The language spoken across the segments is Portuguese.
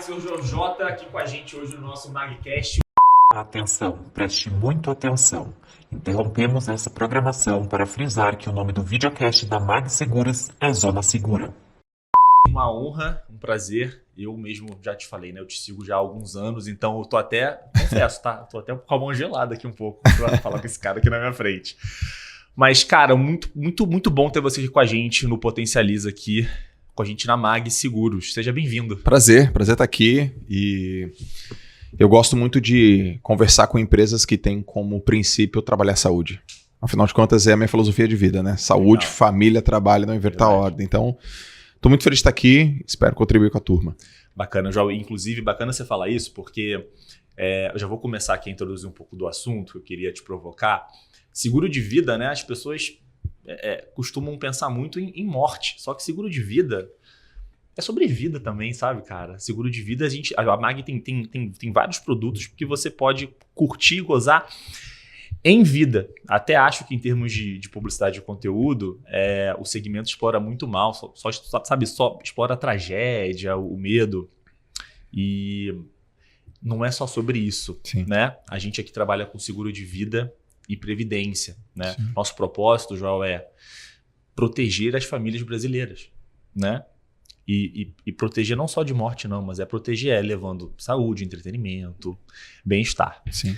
tarde, senhor Jota, aqui com a gente hoje no nosso MagCast. Atenção, preste muito atenção. Interrompemos essa programação para frisar que o nome do videocast da Mag Seguros é Zona Segura. Uma honra, um prazer. Eu mesmo já te falei, né? Eu te sigo já há alguns anos, então eu tô até, confesso, tá? Tô até com a mão gelada aqui um pouco pra falar com esse cara aqui na minha frente. Mas, cara, muito bom ter você aqui com a gente no Potencializa aqui, com a gente na Mag Seguros. Seja bem-vindo. Prazer estar aqui e eu gosto muito de conversar com empresas que têm como princípio trabalhar saúde. Afinal de contas, é a minha filosofia de vida, né? Saúde, Legal. Família, trabalho, não inverter a ordem. Então, estou muito feliz de estar aqui, espero contribuir com a turma. Bacana, João. Inclusive, bacana você falar isso, porque eu já vou começar aqui a introduzir um pouco do assunto que eu queria te provocar. Seguro de vida, né? As pessoas costumam pensar muito em morte, só que seguro de vida é sobre vida também, sabe, cara? Seguro de vida, a Mag tem vários produtos que você pode curtir e gozar em vida. Até acho que em termos de publicidade de conteúdo, o segmento explora muito mal, só explora a tragédia, o medo. E não é só sobre isso, Sim. né? A gente aqui trabalha com seguro de vida e previdência, né? Sim. Nosso propósito, João, é proteger as famílias brasileiras, né? E proteger não só de morte, não, mas proteger levando saúde, entretenimento, bem-estar. Sim.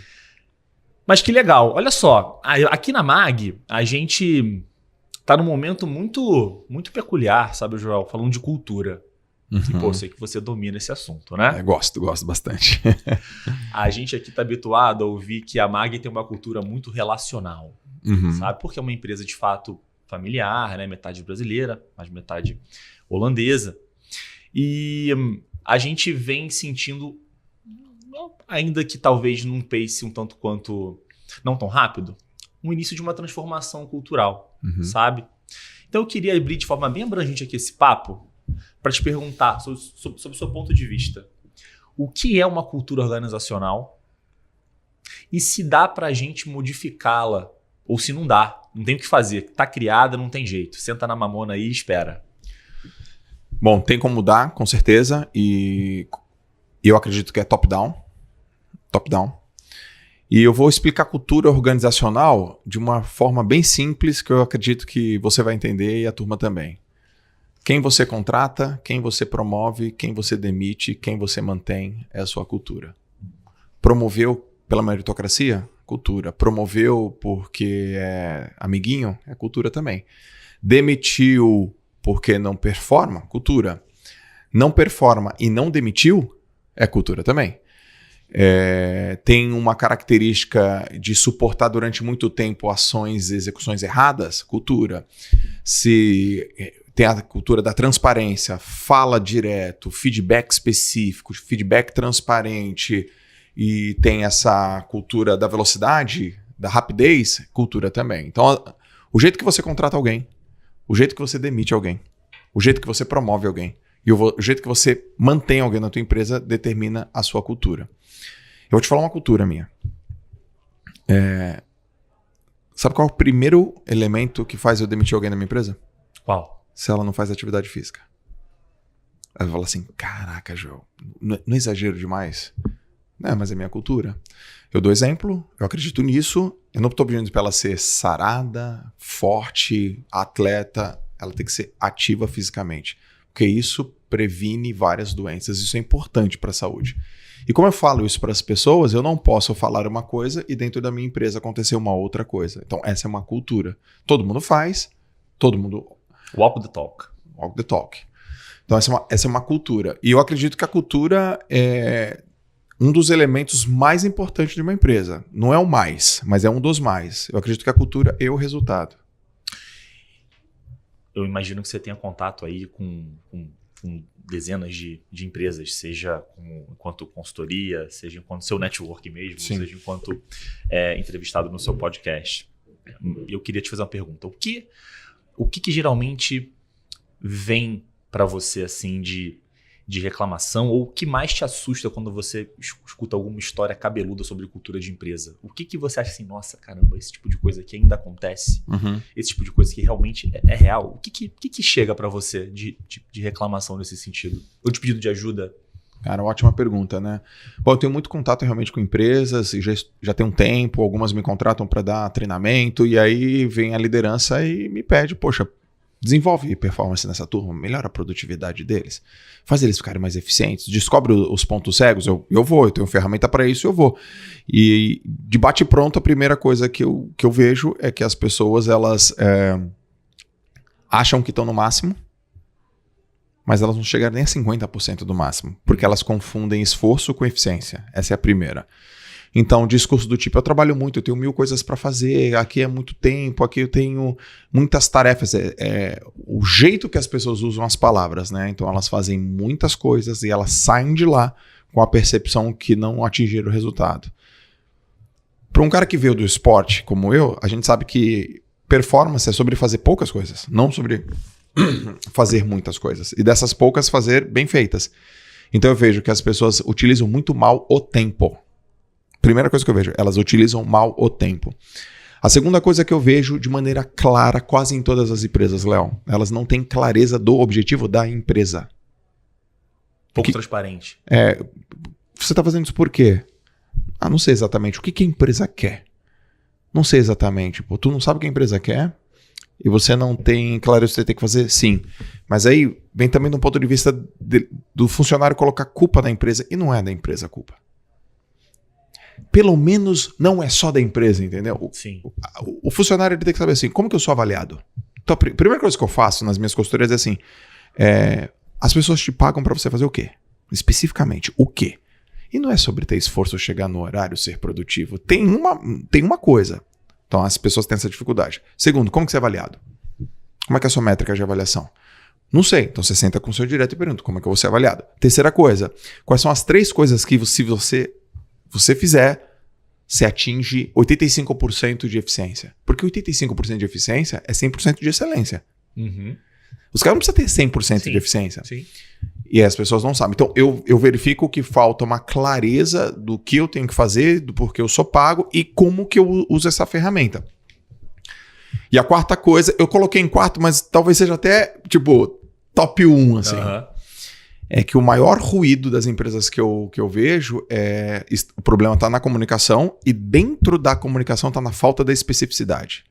Mas que legal, olha só, aqui na Mag, a gente tá num momento muito peculiar, sabe, Joel? Falando de cultura. E, pô, eu sei que você domina esse assunto, né? Gosto bastante. A gente aqui tá habituado a ouvir que a Mag tem uma cultura muito relacional, sabe? Porque é uma empresa, de fato, familiar, né? Metade brasileira, mas metade holandesa. E a gente vem sentindo, ainda que talvez num pace um tanto quanto não tão rápido, um início de uma transformação cultural, sabe? Então eu queria abrir de forma bem abrangente aqui esse papo para te perguntar sobre o seu ponto de vista. O que é uma cultura organizacional e se dá para a gente modificá-la ou se não dá, não tem o que fazer, está criada, não tem jeito, senta na mamona aí e espera. Bom, tem como mudar, com certeza, e eu acredito que é top-down. E eu vou explicar cultura organizacional de uma forma bem simples que eu acredito que você vai entender e a turma também. Quem você contrata, quem você promove, quem você demite, quem você mantém é a sua cultura. Promoveu pela meritocracia? Cultura. Promoveu porque é amiguinho? É cultura também. Demitiu porque não performa? Cultura. Não performa e não demitiu? É cultura também. Tem uma característica de suportar durante muito tempo ações e execuções erradas? Cultura. Se tem a cultura da transparência, fala direto, feedback específico, feedback transparente e tem essa cultura da velocidade, da rapidez, cultura também. Então, o jeito que você contrata alguém, o jeito que você demite alguém, o jeito que você promove alguém e o jeito que você mantém alguém na tua empresa determina a sua cultura. Eu vou te falar uma cultura minha. Sabe qual é o primeiro elemento que faz eu demitir alguém na minha empresa? Qual? Se ela não faz atividade física. Ela fala assim, caraca, João, não exagero demais? Não, mas é minha cultura. Eu dou exemplo, eu acredito nisso, eu não estou pedindo para ela ser sarada, forte, atleta, ela tem que ser ativa fisicamente. Porque isso previne várias doenças, isso é importante para a saúde. E como eu falo isso para as pessoas, eu não posso falar uma coisa e dentro da minha empresa acontecer uma outra coisa. Então essa é uma cultura. Todo mundo faz, todo mundo... Walk the talk. Walk the talk. Então essa é uma cultura. E eu acredito que a cultura é um dos elementos mais importantes de uma empresa. Não é o mais, mas é um dos mais. Eu acredito que a cultura é o resultado. Eu imagino que você tenha contato aí com dezenas de empresas, seja enquanto consultoria, seja enquanto seu network mesmo, Sim. seja enquanto entrevistado no seu podcast. Eu queria te fazer uma pergunta. O que geralmente vem para você assim de reclamação ou o que mais te assusta quando você escuta alguma história cabeluda sobre cultura de empresa? O que você acha assim, nossa, caramba, esse tipo de coisa que ainda acontece? Esse tipo de coisa que realmente é real? O que chega para você de reclamação nesse sentido? Ou de pedido de ajuda? Cara, ótima pergunta, né? Bom, eu tenho muito contato realmente com empresas e já tem um tempo, algumas me contratam para dar treinamento e aí vem a liderança e me pede, poxa, desenvolve performance nessa turma, melhora a produtividade deles, faz eles ficarem mais eficientes, descobre os pontos cegos, eu tenho ferramenta para isso, eu vou. E de bate pronto, a primeira coisa que eu vejo é que as pessoas, elas acham que estão no máximo, mas elas não chegaram nem a 50% do máximo, porque elas confundem esforço com eficiência. Essa é a primeira. Então, discurso do tipo, eu trabalho muito, eu tenho 1000 coisas para fazer, aqui é muito tempo, aqui eu tenho muitas tarefas. O jeito que as pessoas usam as palavras, né? Então, elas fazem muitas coisas e elas saem de lá com a percepção que não atingiram o resultado. Para um cara que veio do esporte, como eu, a gente sabe que performance é sobre fazer poucas coisas, não sobre fazer muitas coisas. E dessas poucas, fazer bem feitas. Então eu vejo que as pessoas utilizam muito mal o tempo. Primeira coisa que eu vejo, elas utilizam mal o tempo. A segunda coisa que eu vejo de maneira clara, quase em todas as empresas, Léo, elas não têm clareza do objetivo da empresa. Pouco transparente. Você está fazendo isso por quê? Não sei exatamente. O que a empresa quer? Não sei exatamente. Pô, tu não sabe o que a empresa quer? E você não tem clareza que você tem que fazer? Sim. Mas aí vem também do ponto de vista do funcionário colocar culpa na empresa. E não é da empresa a culpa. Pelo menos não é só da empresa, entendeu? Sim. O funcionário ele tem que saber assim, como que eu sou avaliado? Então, a primeira coisa que eu faço nas minhas consultorias é assim, as pessoas te pagam para você fazer o quê? Especificamente, o quê? E não é sobre ter esforço, chegar no horário, ser produtivo. Tem uma coisa. Então, as pessoas têm essa dificuldade. Segundo, como que você é avaliado? Como é que é a sua métrica de avaliação? Não sei. Então, você senta com o seu diretor e pergunta, como é que eu vou ser avaliado? Terceira coisa, quais são as 3 coisas que, se você fizer, você atinge 85% de eficiência? Porque 85% de eficiência é 100% de excelência. Uhum. Os caras não precisam ter 100% de eficiência. Sim. E as pessoas não sabem. Então, eu verifico que falta uma clareza do que eu tenho que fazer, do porquê eu sou pago e como que eu uso essa ferramenta. E a quarta coisa, eu coloquei em quarto, mas talvez seja até, top 1, assim. Uhum. É que o maior ruído das empresas que eu vejo o problema está na comunicação e dentro da comunicação está na falta da especificidade.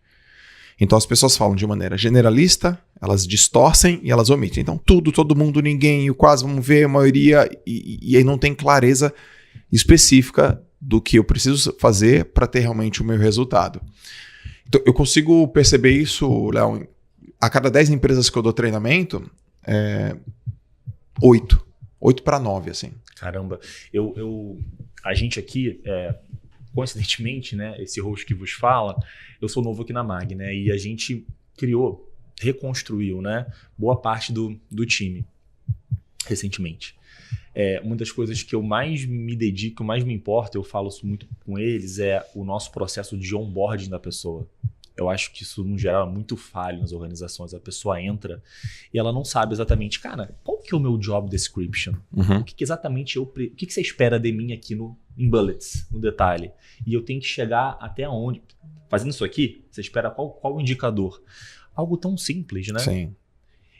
Então as pessoas falam de maneira generalista, elas distorcem e elas omitem. Então tudo, todo mundo, ninguém, o quase, vamos ver, a maioria, e aí não tem clareza específica do que eu preciso fazer para ter realmente o meu resultado. Então eu consigo perceber isso, Léo, a cada 10 empresas que eu dou treinamento, 8 para 9, assim. Caramba, a gente aqui, coincidentemente, né, esse host que vos fala, eu sou novo aqui na MAG, né, e a gente reconstruiu, né, boa parte do time recentemente. Uma das coisas que eu mais me dedico, mais me importa, eu falo isso muito com eles, é o nosso processo de onboarding da pessoa. Eu acho que isso, no geral, é muito falho nas organizações. A pessoa entra e ela não sabe exatamente, cara, qual que é o meu job description? Uhum. O que exatamente o que você espera de mim aqui em bullets, no detalhe? E eu tenho que chegar até onde? Fazendo isso aqui, você espera qual o indicador? Algo tão simples, né? Sim.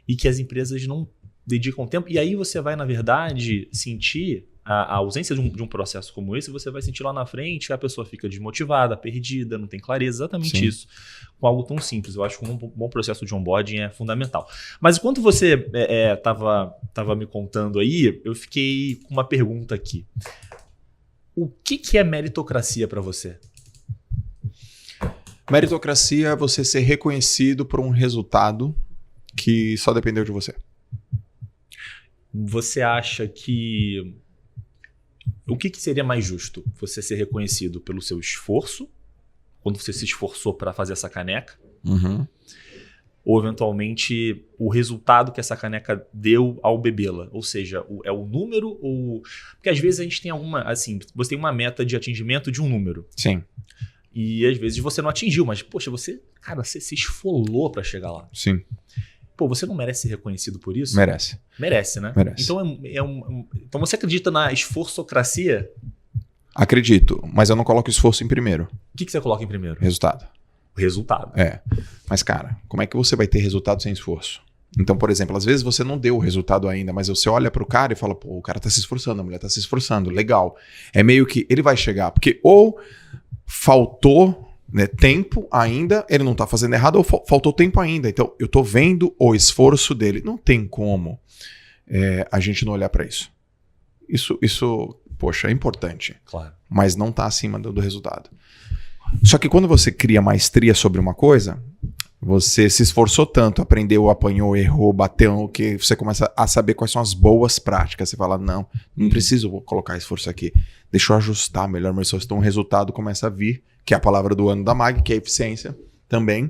E que as empresas não dedicam tempo. E aí você vai, na verdade, sentir a ausência de um processo como esse, você vai sentir lá na frente que a pessoa fica desmotivada, perdida, não tem clareza, exatamente Sim. isso, com algo tão simples. Eu acho que um bom processo de onboarding é fundamental. Mas enquanto você estava me contando aí, eu fiquei com uma pergunta aqui. O que é meritocracia para você? Meritocracia é você ser reconhecido por um resultado que só dependeu de você. Você acha que... O que seria mais justo? Você ser reconhecido pelo seu esforço, quando você se esforçou para fazer essa caneca, Uhum. ou eventualmente o resultado que essa caneca deu ao bebê-la? Ou seja, é o número ou... Porque às vezes a gente tem você tem uma meta de atingimento de um número. Sim. E às vezes você não atingiu, mas poxa, você se esfolou para chegar lá. Sim. Pô, você não merece ser reconhecido por isso? Merece. Merece, né? Merece. Então, então você acredita na esforçocracia? Acredito, mas eu não coloco esforço em primeiro. O que você coloca em primeiro? Resultado. O resultado. Mas, cara, como é que você vai ter resultado sem esforço? Então, por exemplo, às vezes você não deu o resultado ainda, mas você olha para o cara e fala, pô, o cara tá se esforçando, a mulher tá se esforçando, legal. É meio que ele vai chegar, porque ou faltou, né, tempo ainda, ele não tá fazendo errado, ou faltou tempo ainda. Então, eu tô vendo o esforço dele. Não tem como a gente não olhar para isso. Isso, poxa, é importante. Claro. Mas não tá acima do resultado. Só que quando você cria maestria sobre uma coisa, você se esforçou tanto, aprendeu, apanhou, errou, bateu, que você começa a saber quais são as boas práticas. Você fala, não preciso colocar esforço aqui. Deixa eu ajustar melhor meu esforço. Então o resultado começa a vir, que é a palavra do ano da MAG, que é eficiência também.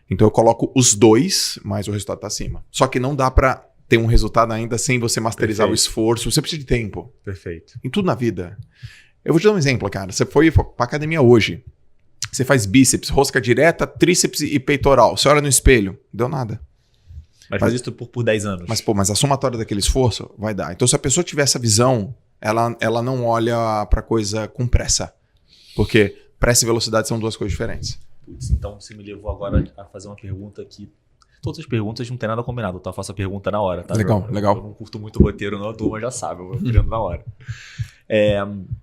Então eu coloco os dois, mas o resultado está acima. Só que não dá para ter um resultado ainda sem você masterizar o esforço. Você precisa de tempo. Perfeito. Em tudo na vida. Eu vou te dar um exemplo, cara. Você foi pra academia hoje. Você faz bíceps, rosca direta, tríceps e peitoral. Você olha no espelho, não deu nada. Mas faz isso por 10 anos. Mas a somatória daquele esforço vai dar. Então, se a pessoa tiver essa visão, ela não olha pra coisa com pressa. Porque pressa e velocidade são duas coisas diferentes. Putz, então você me levou agora a fazer uma pergunta aqui. Todas as perguntas não tem nada combinado, tá? Eu faço a pergunta na hora, tá? Legal. Eu não curto muito roteiro, não. A turma já sabe, eu vou criando na hora.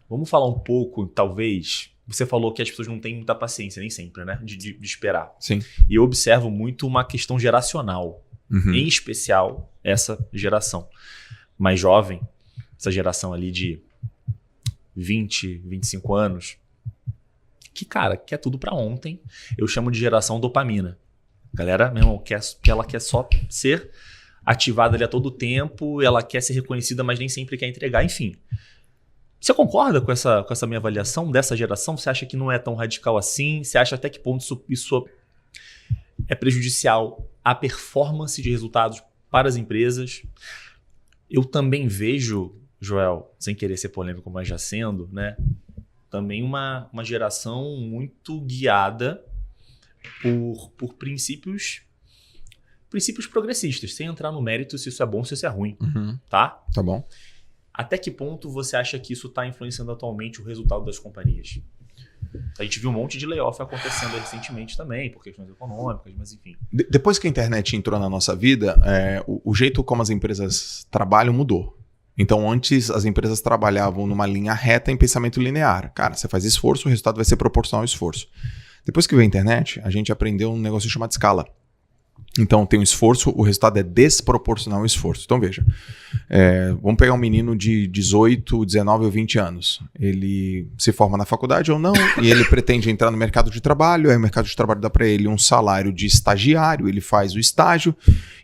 Vamos falar um pouco, talvez. Você falou que as pessoas não têm muita paciência, nem sempre, né? De esperar. Sim. E eu observo muito uma questão geracional. Uhum. Em especial, essa geração mais jovem, essa geração ali de 20, 25 anos, que, cara, quer tudo pra ontem. Eu chamo de geração dopamina. Galera, meu irmão, ela quer só ser ativada ali a todo tempo, ela quer ser reconhecida, mas nem sempre quer entregar, enfim. Você concorda com essa minha avaliação dessa geração? Você acha que não é tão radical assim? Você acha até que ponto isso é prejudicial à performance de resultados para as empresas? Eu também vejo, Joel, sem querer ser polêmico, mas já sendo, né? Também uma geração muito guiada por princípios progressistas, sem entrar no mérito se isso é bom ou se isso é ruim, tá? Tá bom. Até que ponto você acha que isso está influenciando atualmente o resultado das companhias? A gente viu um monte de layoff acontecendo recentemente também, por questões econômicas, mas enfim. Depois que a internet entrou na nossa vida, o jeito como as empresas trabalham mudou. Então, antes as empresas trabalhavam numa linha reta em pensamento linear. Cara, você faz esforço, o resultado vai ser proporcional ao esforço. Depois que veio a internet, a gente aprendeu um negócio chamado escala. Então, tem um esforço, o resultado é desproporcional ao esforço. Então, veja, vamos pegar um menino de 18, 19 ou 20 anos. Ele se forma na faculdade ou não, e ele pretende entrar no mercado de trabalho, aí o mercado de trabalho dá para ele um salário de estagiário, ele faz o estágio,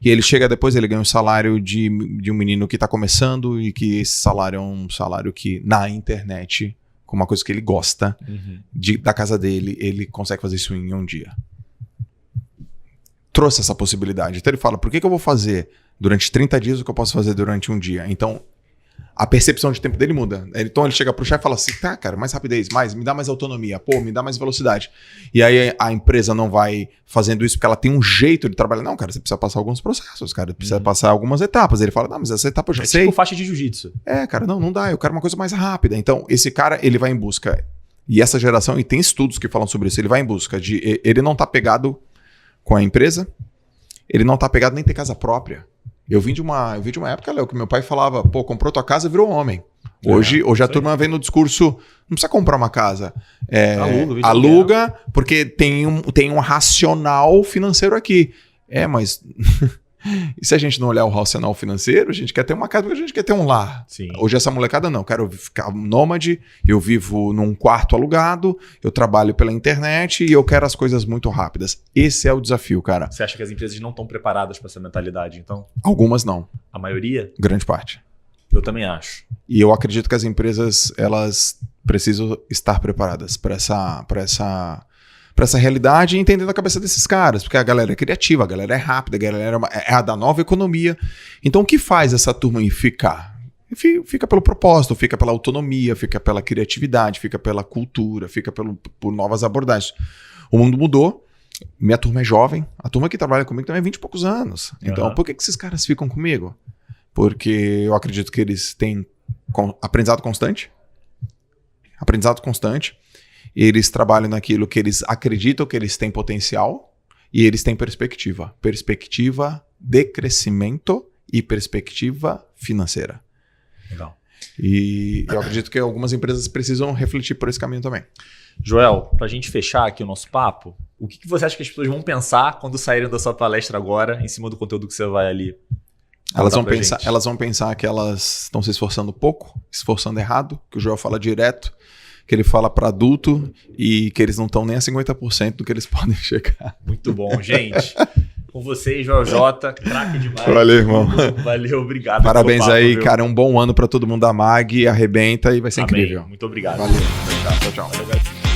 e ele chega depois, ele ganha um salário de um menino que está começando, e que esse salário é um salário que, na internet, com uma coisa que ele gosta, da casa dele, ele consegue fazer isso em um dia. Trouxe essa possibilidade. Então ele fala, por que eu vou fazer durante 30 dias o que eu posso fazer durante um dia? Então, a percepção de tempo dele muda. Então ele chega pro chefe e fala assim, tá, cara, mais rapidez, me dá mais autonomia, me dá mais velocidade. E aí a empresa não vai fazendo isso porque ela tem um jeito de trabalhar. Não, cara, você precisa passar alguns processos, cara, precisa passar algumas etapas. Ele fala, não, mas essa etapa eu já sei. Tipo faixa de jiu-jitsu. Cara, não dá, eu quero uma coisa mais rápida. Então, esse cara, ele vai em busca, e essa geração, e tem estudos que falam sobre isso, ele vai em busca de, ele não tá pegado com a empresa, ele não tá pegado nem ter casa própria. Eu vim de uma época, Léo, que meu pai falava, comprou tua casa, virou homem. Hoje a turma vem no discurso, não precisa comprar uma casa. Aluga, porque tem um racional financeiro aqui. Mas e se a gente não olhar o racional financeiro, a gente quer ter uma casa porque a gente quer ter um lar. Sim. Hoje essa molecada não, quero ficar nômade, eu vivo num quarto alugado, eu trabalho pela internet e eu quero as coisas muito rápidas. Esse é o desafio, cara. Você acha que as empresas não estão preparadas para essa mentalidade, então? Algumas não. A maioria? Grande parte. Eu também acho. E eu acredito que as empresas, elas precisam estar preparadas para essa realidade e entendendo a cabeça desses caras, porque a galera é criativa, a galera é rápida, a galera é a da nova economia. Então o que faz essa turma aí ficar? Fica pelo propósito, fica pela autonomia, fica pela criatividade, fica pela cultura, fica por novas abordagens. O mundo mudou, minha turma é jovem, a turma que trabalha comigo também é 20 e poucos anos. Então por que esses caras ficam comigo? Porque eu acredito que eles têm aprendizado constante, eles trabalham naquilo que eles acreditam que eles têm potencial e eles têm perspectiva. Perspectiva de crescimento e perspectiva financeira. Legal. E eu acredito que algumas empresas precisam refletir por esse caminho também. Joel, para a gente fechar aqui o nosso papo, o que você acha que as pessoas vão pensar quando saírem da sua palestra agora, em cima do conteúdo que você vai ali? Elas vão pensar que elas estão se esforçando pouco, esforçando errado, que o Joel fala direto, que ele fala para adulto e que eles não estão nem a 50% do que eles podem chegar. Muito bom, gente. Com vocês, Joel J, craque demais. Valeu, irmão. Valeu, obrigado. Parabéns papo, aí, viu? cara. Um bom ano para todo mundo da MAG. Arrebenta e vai ser Amém. incrível. Muito obrigado. Valeu. Tchau, tchau. Valeu,